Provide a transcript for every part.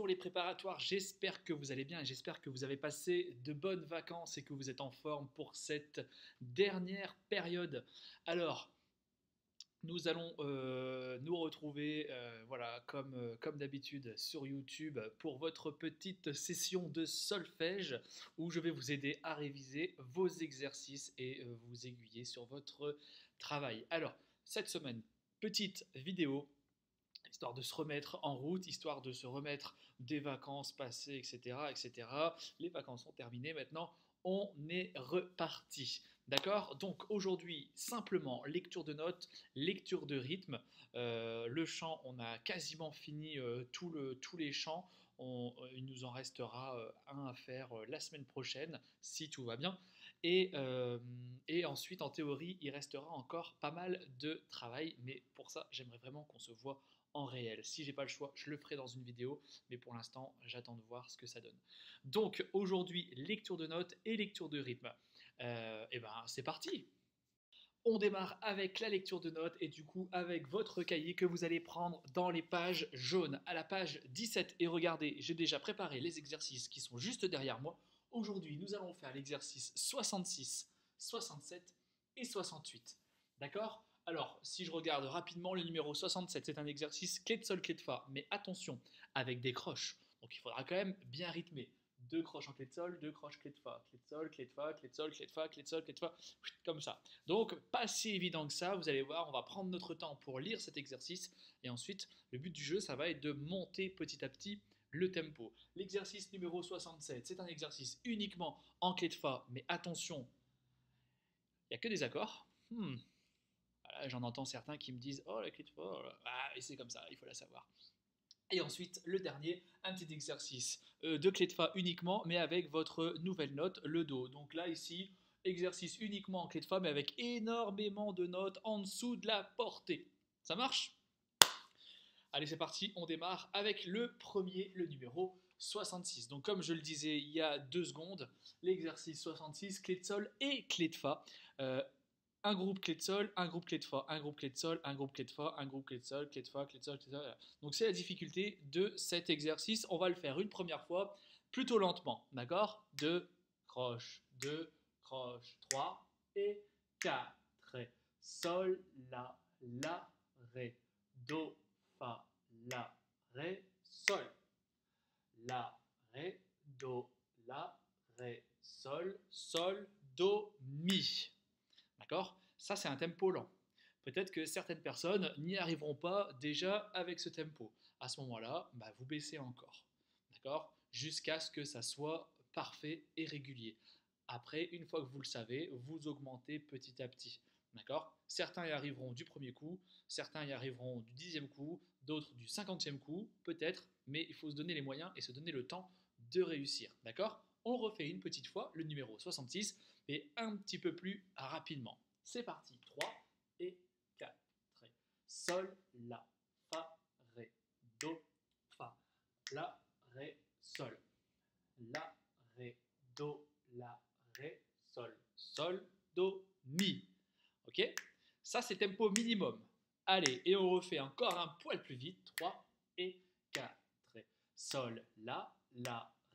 Bonjour les préparatoires, j'espère que vous allez bien et j'espère que vous avez passé de bonnes vacances et que vous êtes en forme pour cette dernière période. Alors, nous allons nous retrouver voilà, comme d'habitude sur YouTube pour votre petite session de solfège où je vais vous aider à réviser vos exercices et vous aiguiller sur votre travail. Alors, cette semaine, petite vidéo histoire de se remettre en route, histoire de se remettre des vacances passées, etc., etc. Les vacances sont terminées, maintenant on est reparti. D'accord. Donc aujourd'hui, simplement lecture de notes, lecture de rythme. Le chant, on a quasiment fini tous les chants. Il nous en restera un à faire la semaine prochaine, si tout va bien. Et ensuite, en théorie, il restera encore pas mal de travail. Mais pour ça, j'aimerais vraiment qu'on se voit en réel. Si j'ai pas le choix, je le ferai dans une vidéo, mais pour l'instant, j'attends de voir ce que ça donne. Donc aujourd'hui, lecture de notes et lecture de rythme. Et ben c'est parti. On démarre avec la lecture de notes et du coup avec votre cahier que vous allez prendre dans les pages jaunes à la page 17. Et regardez, j'ai déjà préparé les exercices qui sont juste derrière moi. Aujourd'hui, nous allons faire l'exercice 66, 67 et 68. D'accord. Alors, si je regarde rapidement le numéro 67, c'est un exercice clé de sol, clé de fa, mais attention, avec des croches. Donc il faudra quand même bien rythmer. Deux croches en clé de sol, deux croches clé de fa, clé de sol, clé de fa, clé de sol, clé de fa, clé de sol, clé de fa, comme ça. Donc pas si évident que ça, vous allez voir, on va prendre notre temps pour lire cet exercice et ensuite le but du jeu ça va être de monter petit à petit le tempo. L'exercice numéro 67, c'est un exercice uniquement en clé de fa, mais attention, il n'y a que des accords. Voilà, j'en entends certains qui me disent oh la clé de fa, oh ah, et c'est comme ça, il faut la savoir. Et ensuite, le dernier, un petit exercice de clé de fa uniquement, mais avec votre nouvelle note, le do. Donc là, ici, exercice uniquement en clé de fa, mais avec énormément de notes en dessous de la portée. Ça marche? Allez, c'est parti, on démarre avec le premier, le numéro 66. Donc comme je le disais il y a 2 secondes, l'exercice 66, clé de sol et clé de fa. Un groupe clé de sol, un groupe clé de fa, un groupe clé de sol, un groupe clé de fa, un groupe clé de sol, clé de fa, clé de sol, clé de sol. Donc c'est la difficulté de cet exercice. On va le faire une première fois, plutôt lentement, d'accord? 2 croches, 2 croches, 3 et 4. Sol, la, ré, do, fa, la, ré, sol. La, ré, do, la, ré, sol, sol, do, mi. D'accord? Ça, c'est un tempo lent. Peut-être que certaines personnes n'y arriveront pas déjà avec ce tempo. À ce moment-là, bah, vous baissez encore. D'accord? Jusqu'à ce que ça soit parfait et régulier. Après, une fois que vous le savez, vous augmentez petit à petit. D'accord? Certains y arriveront du premier coup, certains y arriveront du 10e coup, d'autres du 50e coup, peut-être, mais il faut se donner les moyens et se donner le temps de réussir. D'accord? On le refait une petite fois, le numéro 66, mais un petit peu plus rapidement. C'est parti. 3 et 4. Sol, la, fa, ré, do, fa, la, ré, sol. La, ré, do, la, ré, sol. Sol, do, mi. Ok? Ça, c'est tempo minimum. Allez, et on refait encore un poil plus vite. 3 et 4. Sol, la,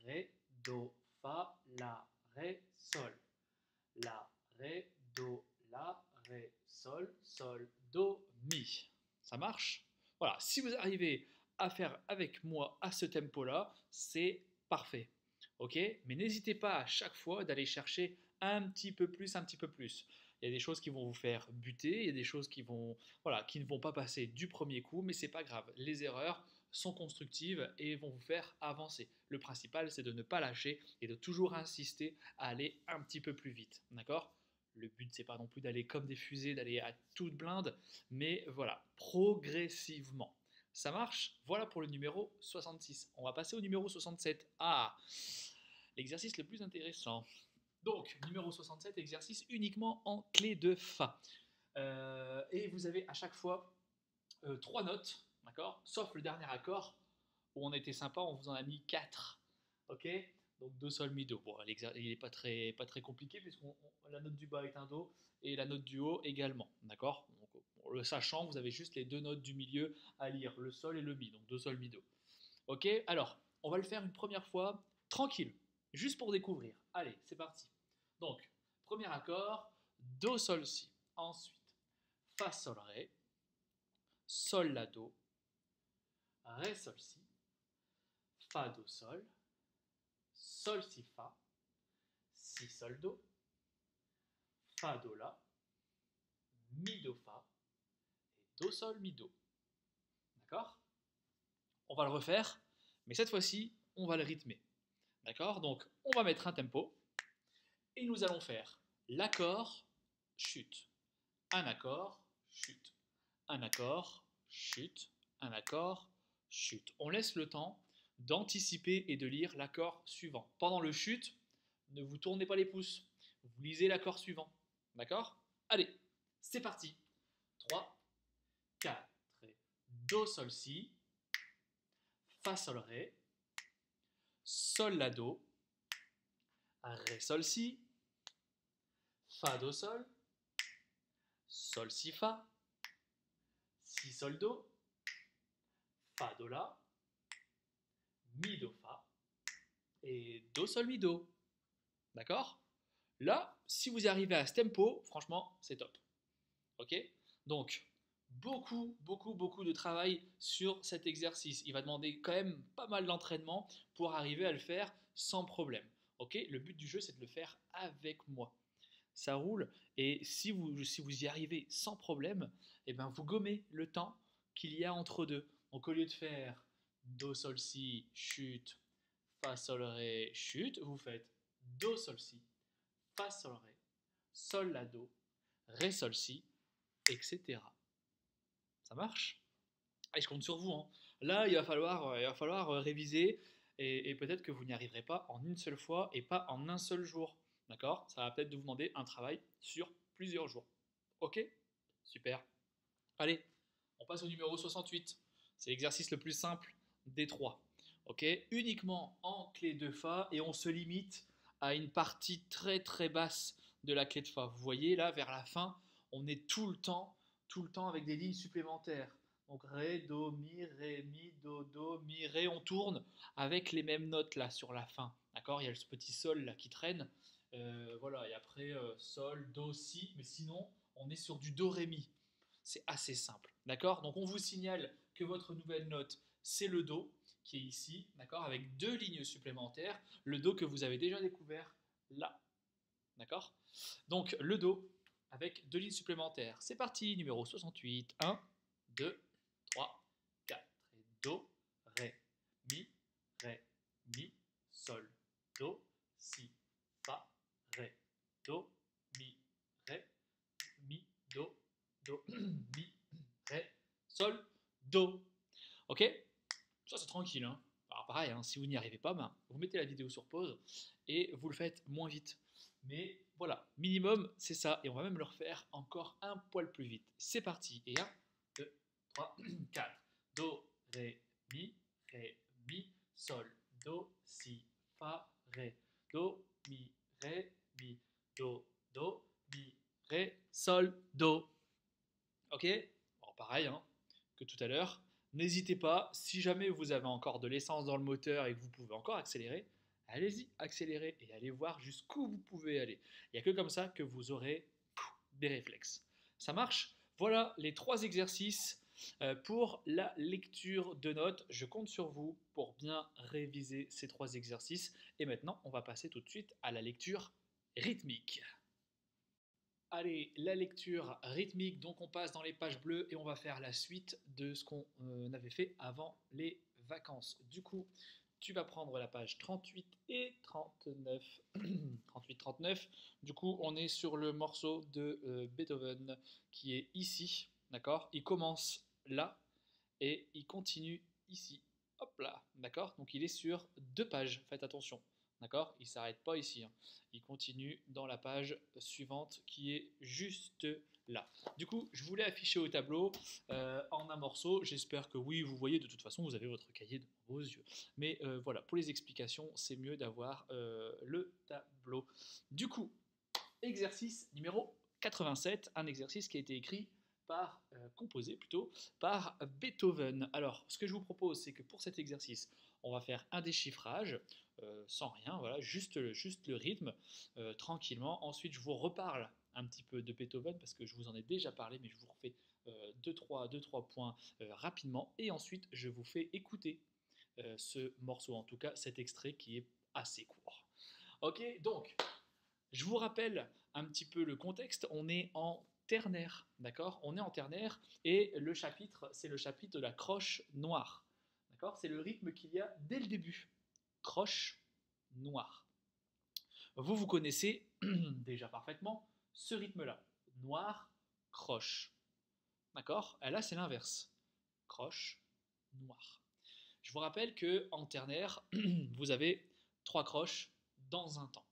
ré, do, fa, la, ré, sol. La, ré, do, la, ré, sol, sol, do, mi. Ça marche? Voilà, si vous arrivez à faire avec moi à ce tempo-là, c'est parfait. Ok? Mais n'hésitez pas à chaque fois d'aller chercher un petit peu plus, un petit peu plus. Il y a des choses qui vont vous faire buter, il y a des choses qui vont, voilà, qui ne vont pas passer du premier coup, mais c'est pas grave. Les erreurs sont constructives et vont vous faire avancer. Le principal, c'est de ne pas lâcher et de toujours insister à aller un petit peu plus vite. D'accord? Le but, c'est pas non plus d'aller comme des fusées, d'aller à toute blinde, mais voilà, progressivement. Ça marche? Voilà pour le numéro 66. On va passer au numéro 67. Ah, l'exercice le plus intéressant. Donc, numéro 67, exercice uniquement en clé de fa. Et vous avez à chaque fois 3 notes, d'accord? Sauf le dernier accord où on était sympa, on vous en a mis 4. Ok? Donc do, sol, mi, do. Bon, il n'est pas très compliqué puisque la note du bas est un do et la note du haut également. D'accord? Donc, le sachant, vous avez juste les 2 notes du milieu à lire, le sol et le mi. Donc do, sol, mi, do. Ok? Alors, on va le faire une première fois tranquille, juste pour découvrir. Allez, c'est parti. Donc, premier accord, Do, Sol, Si. Ensuite, Fa, Sol, Ré, Sol, La, Do, Ré, Sol, Si, Fa, Do, Sol, Sol, Si, Fa, Si, Sol, Do, Fa, Do, La, Mi, Do, Fa, et Do, Sol, Mi, Do. D'accord? On va le refaire, mais cette fois-ci, on va le rythmer. D'accord? Donc, on va mettre un tempo et nous allons faire l'accord, chute, un accord, chute, un accord, chute, un accord, chute. On laisse le temps d'anticiper et de lire l'accord suivant. Pendant le chute, ne vous tournez pas les pouces, vous lisez l'accord suivant. D'accord? Allez, c'est parti. 3, 4, Do, Sol, Si, Fa, Sol, Ré, Sol, La, Do, Ré, Sol, Si, Fa, Do, Sol, Sol, Si, Fa, Si, Sol, Do, Fa, Do, La, Mi, Do, Fa et Do, Sol, Mi, Do. D'accord? Là, si vous arrivez à ce tempo, franchement, c'est top. Ok? Donc, beaucoup de travail sur cet exercice. Il va demander quand même pas mal d'entraînement pour arriver à le faire sans problème. Ok? Le but du jeu, c'est de le faire avec moi. Ça roule. Et si vous y arrivez sans problème, eh ben vous gommez le temps qu'il y a entre deux. Donc au lieu de faire Do, Sol, Si, chute, Fa, Sol, Ré, chute, vous faites Do, Sol, Si, Fa, Sol, Ré, Sol, La, Do, Ré, Sol, Si, etc. Ça marche? Et je compte sur vous, hein. Là, il va falloir réviser et peut-être que vous n'y arriverez pas en une seule fois et pas en un seul jour. D'accord? Ça va peut-être vous demander un travail sur plusieurs jours. Ok? Super. Allez, on passe au numéro 68. C'est l'exercice le plus simple des trois. Ok? Uniquement en clé de Fa et on se limite à une partie très basse de la clé de Fa. Vous voyez là, vers la fin, on est tout le temps avec des lignes supplémentaires. Donc Ré, Do, Mi, Do, Mi, Ré. On tourne avec les mêmes notes là sur la fin. D'accord? Il y a ce petit Sol là qui traîne. Voilà, et après Sol, Do, Si. Mais sinon, on est sur du Do, Ré, Mi. C'est assez simple. D'accord? Donc on vous signale que votre nouvelle note, c'est le Do qui est ici, d'accord, avec deux lignes supplémentaires, le Do que vous avez déjà découvert là. D'accord? Donc le Do avec deux lignes supplémentaires. C'est parti, numéro 68. 1, 2, 3, 4. Et Do, Ré, Mi, Sol, Do, Si, Fa, Ré, Do, Ré, Do, Mi, Ré, Sol, Do. Ok? Ça, c'est tranquille, hein. Alors pareil, hein, si vous n'y arrivez pas, ben, vous mettez la vidéo sur pause et vous le faites moins vite. Mais voilà, minimum, c'est ça. Et on va même le refaire encore un poil plus vite. C'est parti. Et 1, 2, 3, 4. Do, Ré, Mi, Sol, Do, Si, Fa, Ré. Do, Mi, Do, Mi, Ré, Sol, Do. Ok? Bon, pareil, hein, que tout à l'heure. N'hésitez pas, si jamais vous avez encore de l'essence dans le moteur et que vous pouvez encore accélérer, allez-y, accélérez et allez voir jusqu'où vous pouvez aller. Il n'y a que comme ça que vous aurez des réflexes. Ça marche? Voilà les trois exercices pour la lecture de notes. Je compte sur vous pour bien réviser ces trois exercices. Et maintenant, on va passer tout de suite à la lecture rythmique. Allez, la lecture rythmique, donc on passe dans les pages bleues et on va faire la suite de ce qu'on avait fait avant les vacances. Du coup, tu vas prendre la page 38 et 39. 38-39. Du coup, on est sur le morceau de Beethoven qui est ici, d'accord? Il commence là et il continue ici. Hop là, d'accord? Donc il est sur deux pages, faites attention. D'accord? Il ne s'arrête pas ici, hein. Il continue dans la page suivante qui est juste là. Du coup, je voulais afficher au tableau en un morceau. J'espère que oui, vous voyez, de toute façon, vous avez votre cahier devant vos yeux. Mais voilà, pour les explications, c'est mieux d'avoir le tableau. Du coup, exercice numéro 87, un exercice qui a été écrit composé plutôt par Beethoven. Alors, ce que je vous propose, c'est que pour cet exercice, on va faire un déchiffrage sans rien, voilà, juste le rythme, tranquillement. Ensuite, je vous reparle un petit peu de Beethoven parce que je vous en ai déjà parlé, mais je vous refais deux, trois points rapidement. Et ensuite, je vous fais écouter ce morceau, en tout cas cet extrait qui est assez court. Ok, donc je vous rappelle un petit peu le contexte. On est en ternaire, d'accord? On est en ternaire et le chapitre, c'est le chapitre de la croche noire, d'accord? C'est le rythme qu'il y a dès le début. Croche noire. Vous connaissez déjà parfaitement ce rythme-là. Noir, croche. D'accord? Et là, c'est l'inverse. Croche, noir. Je vous rappelle que en ternaire, vous avez 3 croches dans un temps.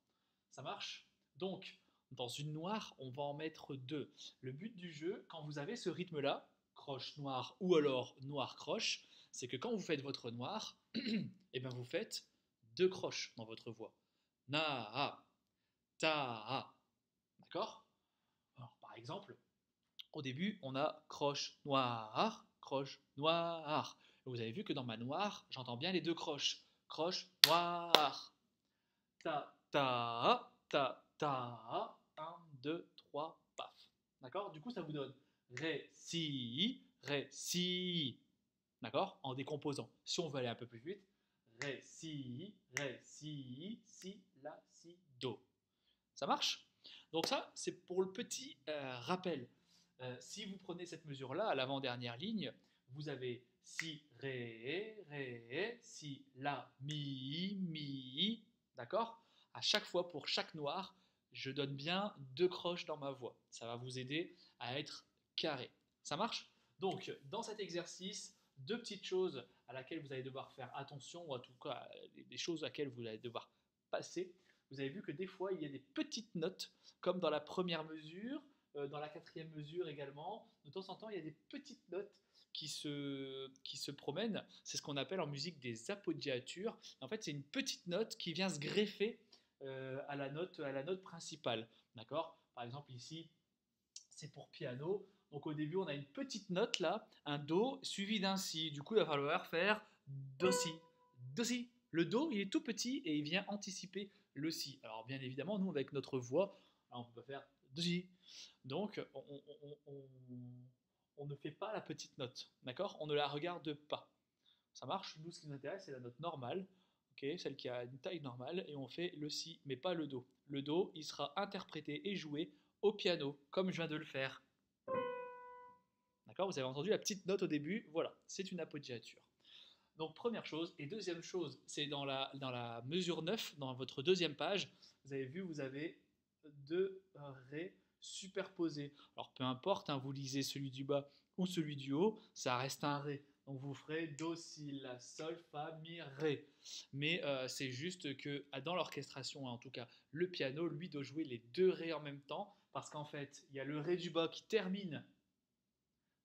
Ça marche? Donc, dans une noire, on va en mettre 2. Le but du jeu, quand vous avez ce rythme-là, croche noire ou alors noir croche, c'est que quand vous faites votre noir, et bien vous faites 2 croches dans votre voix. Na, ta, d'accord? Alors, par exemple, au début, on a croche noire, croche noire. Vous avez vu que dans ma noire, j'entends bien les 2 croches. Croche noire. Ta, ta, ta, ta. 1, 2, 3, paf. D'accord? Du coup, ça vous donne ré, si, ré, si. D'accord? En décomposant. Si on veut aller un peu plus vite, ré, si, la, si, do. Ça marche? Donc ça, c'est pour le petit rappel. Si vous prenez cette mesure-là, à l'avant-dernière ligne, vous avez si, ré, si, la, mi, d'accord? À chaque fois, pour chaque noir, je donne bien 2 croches dans ma voix. Ça va vous aider à être carré. Ça marche? Donc, dans cet exercice, 2 petites choses à laquelle vous allez devoir faire attention, ou en tout cas des choses à laquelle vous allez devoir passer. Vous avez vu que des fois, il y a des petites notes, comme dans la première mesure, dans la quatrième mesure également. De temps en temps, il y a des petites notes qui se promènent. C'est ce qu'on appelle en musique des appoggiatures. En fait, c'est une petite note qui vient se greffer à la note principale. D'accord? Par exemple, ici, c'est pour piano. Donc au début, on a une petite note là, un do suivi d'un si. Du coup, il va falloir faire do si, do si. Le do, il est tout petit et il vient anticiper le si. Alors bien évidemment, nous avec notre voix, on peut faire do si. Donc on ne fait pas la petite note, d'accord? On ne la regarde pas. Ça marche. Nous, ce qui nous intéresse, c'est la note normale, ok, celle qui a une taille normale, et on fait le si, mais pas le do. Le do, il sera interprété et joué au piano, comme je viens de le faire. D'accord? Vous avez entendu la petite note au début, voilà, c'est une appoggiature. Donc première chose, et deuxième chose, c'est dans la mesure 9, dans votre deuxième page, vous avez vu, vous avez 2 ré superposés. Alors peu importe, hein, vous lisez celui du bas ou celui du haut, ça reste un ré. Donc vous ferez do, si, la, sol, fa, mi, ré. Mais c'est juste que dans l'orchestration, en tout cas le piano, lui doit jouer les 2 ré en même temps, parce qu'en fait, il y a le ré du bas qui termine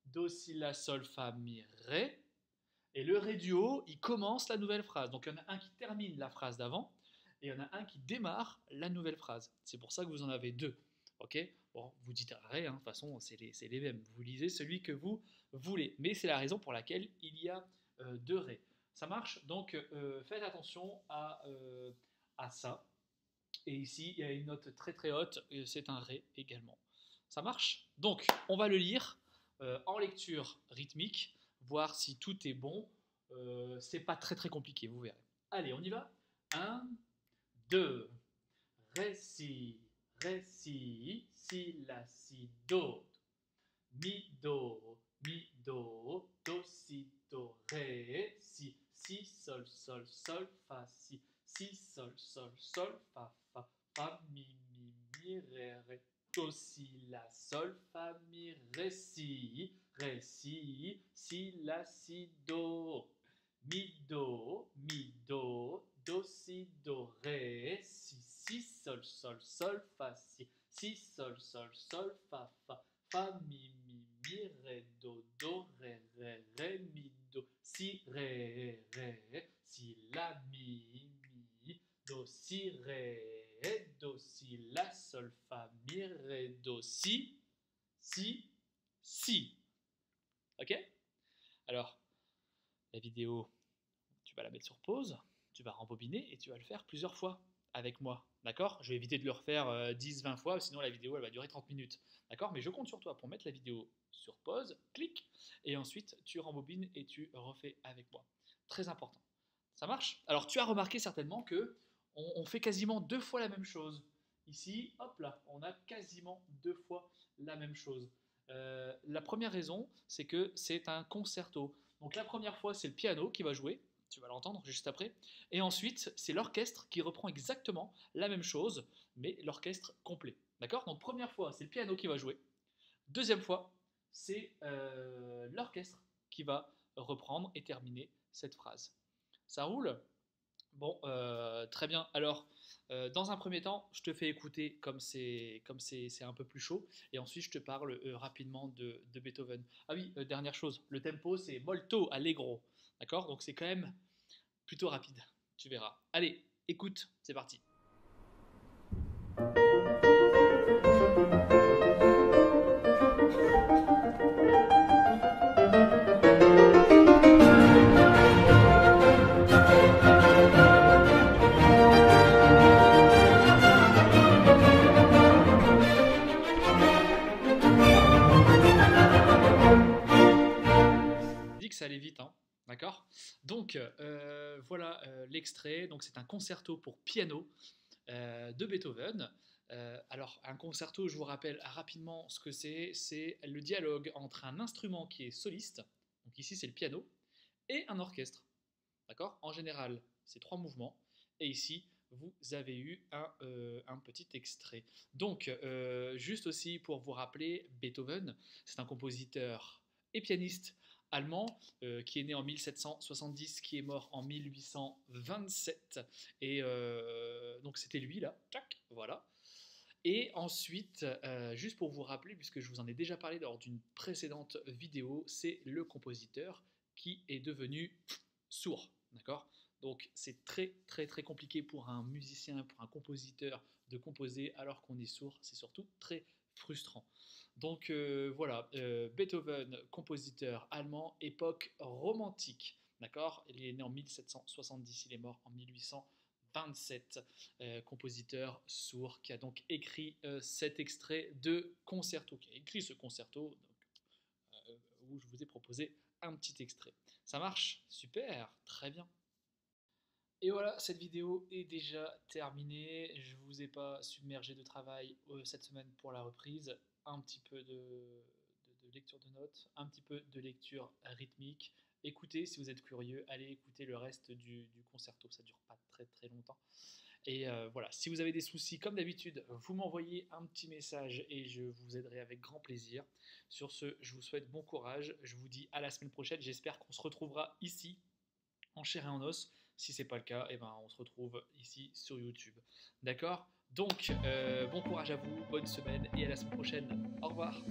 do, si, la, sol, fa, mi, ré. Et le ré du haut, il commence la nouvelle phrase. Donc il y en a un qui termine la phrase d'avant et il y en a un qui démarre la nouvelle phrase. C'est pour ça que vous en avez 2. Ok? Bon, vous dites ré, hein, de toute façon, c'est les mêmes. Vous lisez celui que vous voulez. Mais c'est la raison pour laquelle il y a 2 ré. Ça marche? Donc faites attention à ça. Et ici, il y a une note très très haute, c'est un ré également. Ça marche? Donc, on va le lire en lecture rythmique, voir si tout est bon. C'est pas très très compliqué, vous verrez. Allez, on y va? 1, 2, ré, si, la, si, do, mi, do, ré, si, sol, fa, si, sol, fa, mi, ré, do, si, la, sol, fa, mi, ré, si, la, si, do, do, si, do, ré, si, sol, fa, si, sol, fa, mi, ré, do, ré, mi, do, si, si, la, do, si, do, si, la, sol, fa, mi, ré, do, si, si. Ok? Alors, la vidéo tu vas la mettre sur pause, tu vas rembobiner et tu vas le faire plusieurs fois avec moi, d'accord? Je vais éviter de le refaire 10-20 fois, sinon la vidéo elle va durer 30 minutes, d'accord? Mais je compte sur toi pour mettre la vidéo sur pause, clic, et ensuite tu rembobines et tu refais avec moi. Très important. Ça marche? Alors tu as remarqué certainement que on fait quasiment 2 fois la même chose. Ici, hop là, on a quasiment 2 fois la même chose. La première raison, c'est que c'est un concerto. Donc la première fois, c'est le piano qui va jouer, tu vas l'entendre juste après. Et ensuite, c'est l'orchestre qui reprend exactement la même chose, mais l'orchestre complet. D'accord? Donc première fois, c'est le piano qui va jouer. Deuxième fois, c'est l'orchestre qui va reprendre et terminer cette phrase. Ça roule? Bon, très bien. Alors, dans un premier temps, je te fais écouter comme c'est un peu plus chaud, et ensuite je te parle rapidement de Beethoven. Ah oui, dernière chose, le tempo c'est molto allegro, d'accord? Donc c'est quand même plutôt rapide, tu verras. Allez, écoute, c'est parti. Que ça allait vite, hein, d'accord? Donc voilà l'extrait. Donc c'est un concerto pour piano de Beethoven. Alors un concerto, je vous rappelle rapidement ce que c'est le dialogue entre un instrument qui est soliste, donc ici c'est le piano, et un orchestre, d'accord? En général, c'est 3 mouvements, et ici vous avez eu un petit extrait. Donc juste aussi pour vous rappeler, Beethoven, c'est un compositeur et pianiste allemand qui est né en 1770, qui est mort en 1827. Et donc c'était lui là, tac, voilà. Et ensuite, juste pour vous rappeler, puisque je vous en ai déjà parlé lors d'une précédente vidéo, c'est le compositeur qui est devenu sourd, d'accord? Donc c'est très très très compliqué pour un musicien, pour un compositeur de composer alors qu'on est sourd, c'est surtout très frustrant. Donc voilà, Beethoven, compositeur allemand, époque romantique, d'accord? Il est né en 1770, il est mort en 1827, compositeur sourd qui a donc écrit cet extrait de concerto, qui a écrit ce concerto donc, où je vous ai proposé un petit extrait. Ça marche? Super, très bien. Et voilà, cette vidéo est déjà terminée. Je ne vous ai pas submergé de travail cette semaine pour la reprise. Un petit peu de lecture de notes, un petit peu de lecture rythmique. Écoutez, si vous êtes curieux, allez écouter le reste du concerto. Ça ne dure pas très très longtemps. Et voilà, si vous avez des soucis, comme d'habitude, vous m'envoyez un petit message et je vous aiderai avec grand plaisir. Sur ce, je vous souhaite bon courage. Je vous dis à la semaine prochaine. J'espère qu'on se retrouvera ici en chair et en os. Si c'est pas le cas, eh ben, on se retrouve ici sur YouTube. D'accord? Donc, bon courage à vous, bonne semaine et à la semaine prochaine. Au revoir.